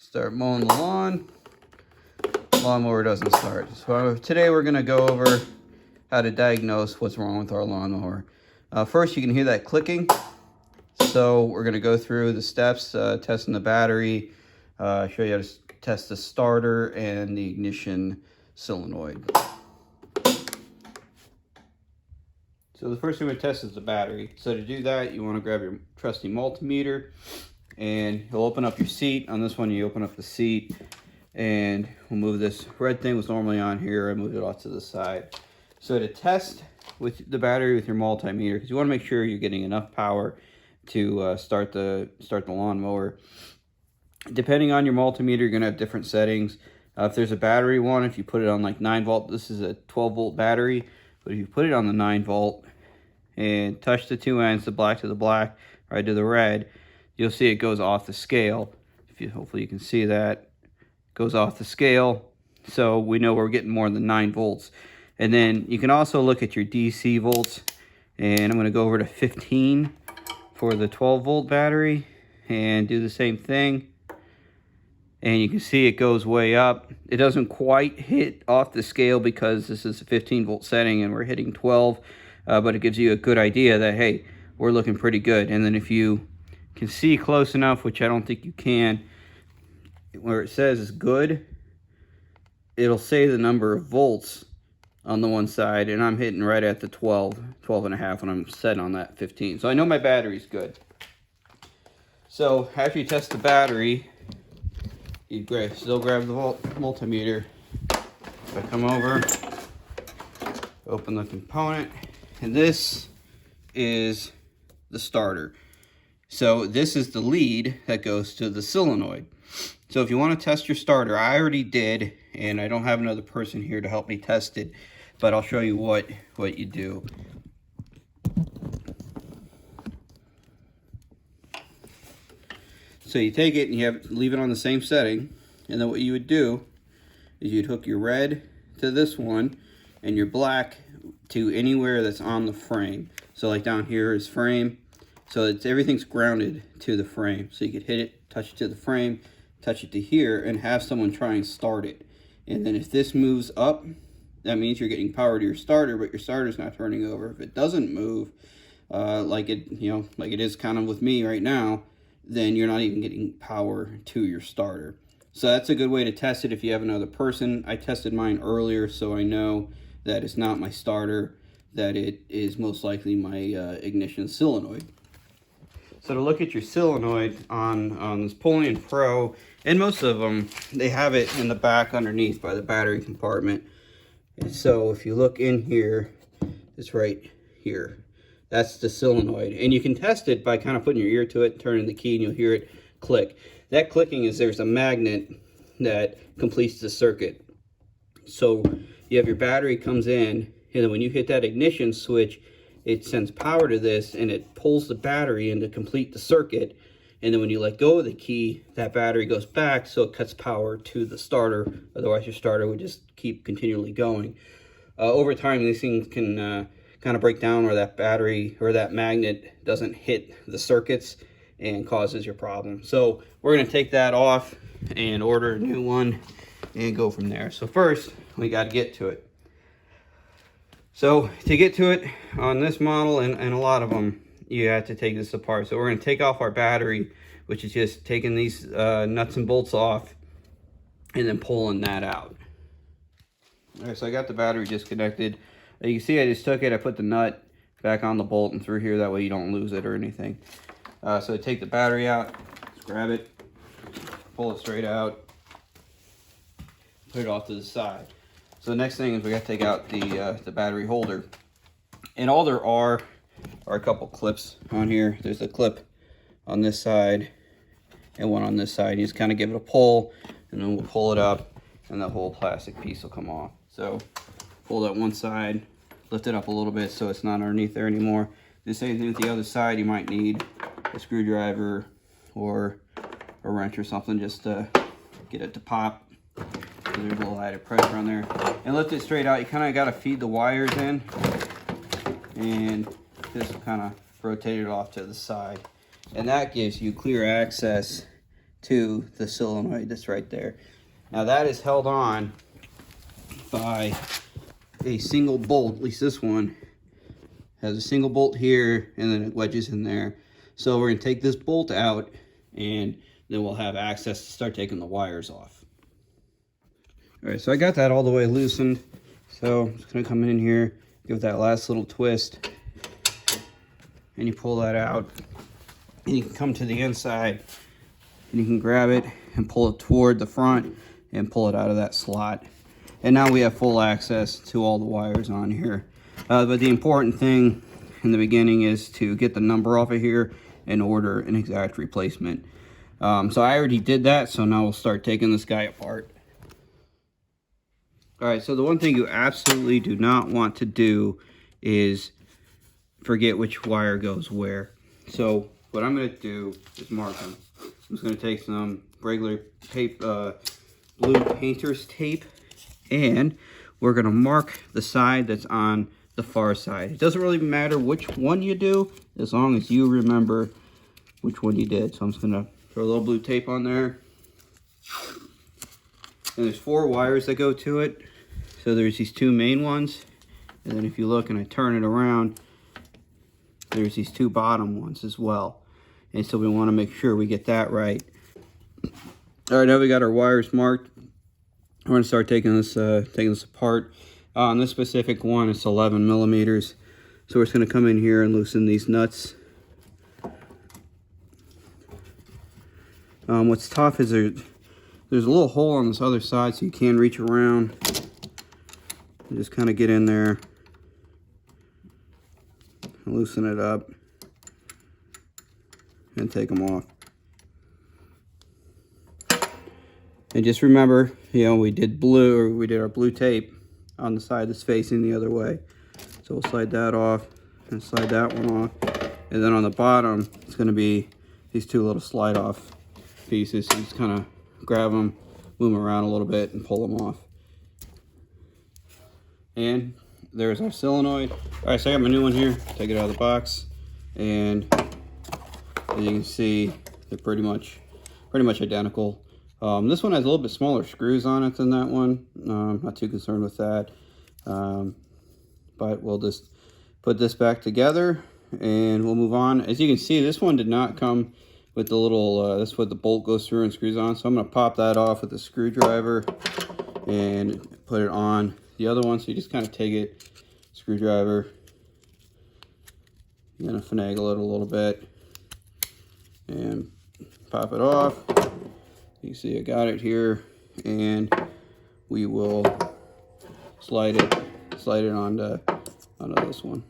start mowing the lawn. Lawnmower doesn't start. So today we're going to go over how to diagnose what's wrong with our lawnmower. First, you can hear that clicking. So we're going to go through the steps, testing the battery, show you how to test the starter and the ignition solenoid. So the first thing we test is the battery. So to do that, you want to grab your trusty multimeter and you'll open up your seat. On this one, you open up the seat and we'll move this red thing was normally on here. I moved it off to the side. So to test with the battery with your multimeter, because you want to make sure you're getting enough power to start the lawnmower. Depending on your multimeter, you're going to have different settings. If there's a battery one, if you put it on like 9 volt, this is a 12 volt battery. But if you put it on the 9 volt and touch the two ends, the black to the black, right to the red, you'll see it goes off the scale. Hopefully you can see that. It goes off the scale. So we know we're getting more than 9 volts. And then you can also look at your DC volts. And I'm going to go over to 15 for the 12 volt battery and do the same thing. And you can see it goes way up. It doesn't quite hit off the scale because this is a 15 volt setting and we're hitting 12. But it gives you a good idea that, hey, we're looking pretty good. And then if you can see close enough, which I don't think you can, where it says is good, it'll say the number of volts on the one side, and I'm hitting right at the 12 and a half when I'm set on that 15. So I know my battery's good. So after you test the battery, you still grab the multimeter. So I come over, open the component, and this is the starter. So this is the lead that goes to the solenoid. So if you want to test your starter, I already did, and I don't have another person here to help me test it, but I'll show you what you do. So you take it and you leave it on the same setting, and then what you would do is you'd hook your red to this one and your black to anywhere that's on the frame. So like down here is frame, so everything's grounded to the frame. So you could hit it, touch it to the frame, touch it to here, and have someone try and start it. And then if this moves up, that means you're getting power to your starter, but your starter's not turning over. If it doesn't move, like it is kind of with me right now, then you're not even getting power to your starter. So that's a good way to test it if you have another person. I tested mine earlier, so I know that it's not my starter, that it is most likely my ignition solenoid. So to look at your solenoid on this Polian Pro, and most of them, they have it in the back underneath by the battery compartment. And so if you look in here, it's right here. That's the solenoid. And you can test it by kind of putting your ear to it, turning the key, and you'll hear it click. That clicking is there's a magnet that completes the circuit. So you have your battery comes in, and then when you hit that ignition switch, it sends power to this, and it pulls the battery in to complete the circuit. And then when you let go of the key, that battery goes back, so it cuts power to the starter. Otherwise, your starter would just keep continually going. Over time, these things can kind of break down where that battery or that magnet doesn't hit the circuits and causes your problem. So we're going to take that off and order a new one and go from there. So first, we got to get to it. So to get to it on this model and a lot of them, you have to take this apart. So we're going to take off our battery, which is just taking these nuts and bolts off and then pulling that out. All right, so I got the battery disconnected. You can see I just took it, I put the nut back on the bolt and through here, that way you don't lose it or anything. So take the battery out, just grab it, pull it straight out, put it off to the side. So the next thing is we got to take out the battery holder. And all there are a couple clips on here. There's a clip on this side and one on this side. You just kind of give it a pull, and then we'll pull it up, and the whole plastic piece will come off. So pull that one side, lift it up a little bit so it's not underneath there anymore. The same thing with the other side. You might need a screwdriver or a wrench or something just to get it to pop. So there's a little added pressure on there. And lift it straight out. You kind of got to feed the wires in, and just kind of rotate it off to the side. And that gives you clear access to the solenoid that's right there. Now that is held on by a single bolt. At least this one has a single bolt here, and then it wedges in there. So we're going to take this bolt out, and then we'll have access to start taking the wires off. All right, so I got that all the way loosened. So I'm just going to come in here, give it that last little twist, and you pull that out. And you can come to the inside, and you can grab it and pull it toward the front and pull it out of that slot. And now we have full access to all the wires on here. But the important thing in the beginning is to get the number off of here and order an exact replacement. So I already did that, so now we'll start taking this guy apart. All right, so the one thing you absolutely do not want to do is forget which wire goes where. So what I'm going to do is mark them. I'm just going to take some regular tape, blue painter's tape, and we're going to mark the side that's on the far side. It doesn't really matter which one you do, as long as you remember which one you did. So I'm just going to throw a little blue tape on there. And there's 4 wires that go to it. So there's these 2 main ones, and then if you look and I turn it around, there's these 2 bottom ones as well. And so we want to make sure we get that right. All right, now we got our wires marked. We're going to start taking this apart. On this specific one, it's 11 millimeters. So we're just going to come in here and loosen these nuts. What's tough is there's a little hole on this other side, so you can reach around and just kind of get in there and loosen it up and take them off. And just remember, you know, we did our blue tape on the side that's facing the other way. So we'll slide that off and slide that one off. And then on the bottom, it's going to be these 2 little slide off pieces. So just kind of grab them, move them around a little bit, and pull them off. And there's our solenoid. All right, so I got my new one here. Take it out of the box, and as you can see, they're pretty much identical. This one has a little bit smaller screws on it than that one. Not too concerned with that. But we'll just put this back together and we'll move on. As you can see, this one did not come with the little, that's what the bolt goes through and screws on. So I'm going to pop that off with a screwdriver and put it on the other one. So you just kind of take it, screwdriver, you're going to finagle it a little bit and pop it off. You see I got it here, and we will slide it onto this one.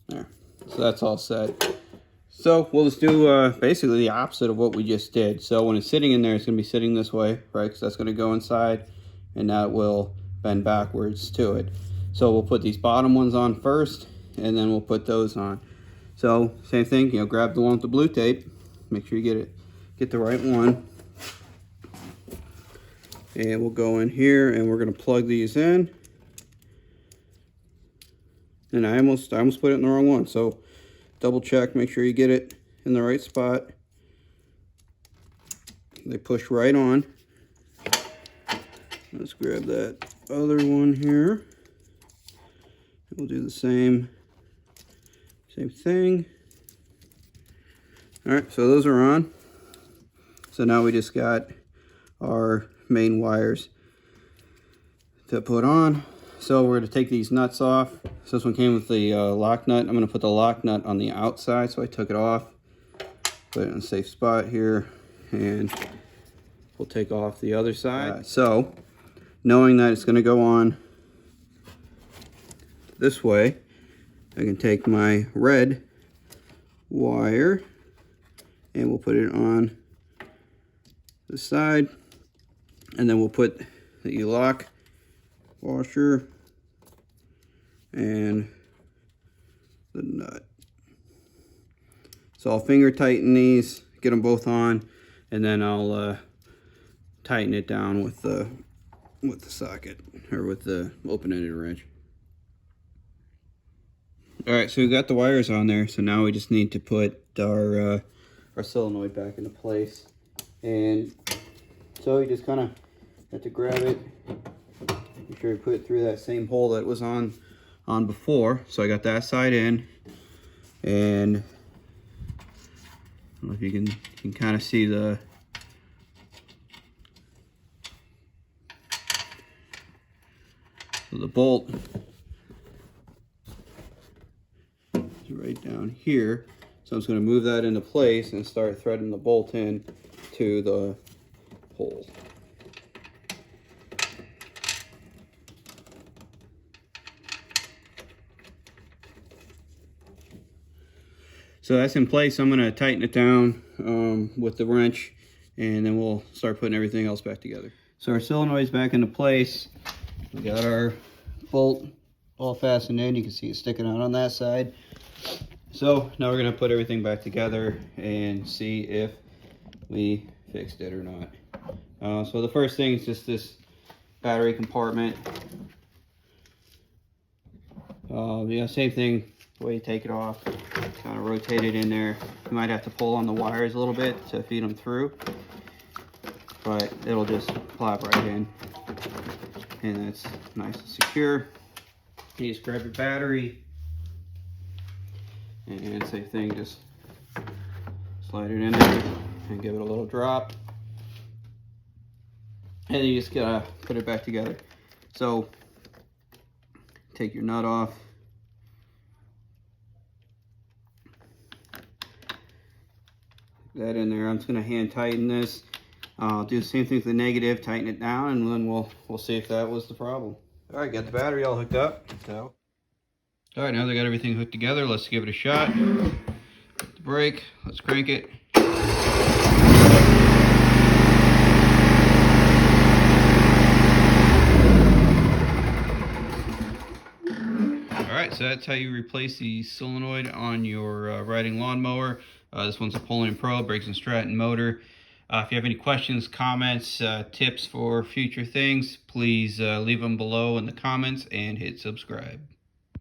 There. So that's all set. So we'll just do basically the opposite of what we just did. So when it's sitting in there, it's going to be sitting this way, right? Because that's going to go inside, and that will bend backwards to it. So we'll put these bottom ones on first, and then we'll put those on. So same thing, you know, grab the one with the blue tape, make sure you get the right one, and we'll go in here and we're going to plug these in. And I almost put it in the wrong one, so double check, make sure you get it in the right spot. They push right on. Let's grab that other one here. We'll do the same thing. All right, so those are on. So now we just got our main wires to put on. So we're going to take these nuts off. So this one came with the lock nut. I'm going to put the lock nut on the outside, so I took it off, put it in a safe spot here, and we'll take off the other side. So knowing that it's going to go on this way, I can take my red wire and we'll put it on the side, and then we'll put the lock washer and the nut. So I'll finger tighten these, get them both on, and then I'll tighten it down with the socket, or with the open-ended wrench. All right, so we got the wires on there. So now we just need to put our solenoid back into place. And so you just kind of have to grab it. Make sure you put it through that same hole that was on before. So I got that side in, and I don't know if you can kind of see the bolt is right down here. So I'm just going to move that into place and start threading the bolt in to the hole. So that's in place. I'm going to tighten it down with the wrench, and then we'll start putting everything else back together. So our solenoid's back into place. We got our bolt all fastened in. You can see it sticking out on that side. So now we're going to put everything back together and see if we fixed it or not. So the first thing is just this battery compartment. Yeah, same thing. The way you take it off, kind of rotate it in there. You might have to pull on the wires a little bit to feed them through, but it'll just plop right in, and that's nice and secure. You just grab your battery, and same thing, just slide it in there and give it a little drop, and then you just gotta put it back together. So take your nut off. That in there. I'm just going to hand tighten this. I'll do the same thing with the negative, tighten it down, and then we'll see if that was the problem. All right, got the battery all hooked up. So, all right, now they got everything hooked together. Let's give it a shot. Put the brake. Let's crank it. All right, so that's how you replace the solenoid on your riding lawnmower. This one's a Pull-In Pro, Briggs & Stratton motor. If you have any questions, comments, tips for future things, please leave them below in the comments and hit subscribe.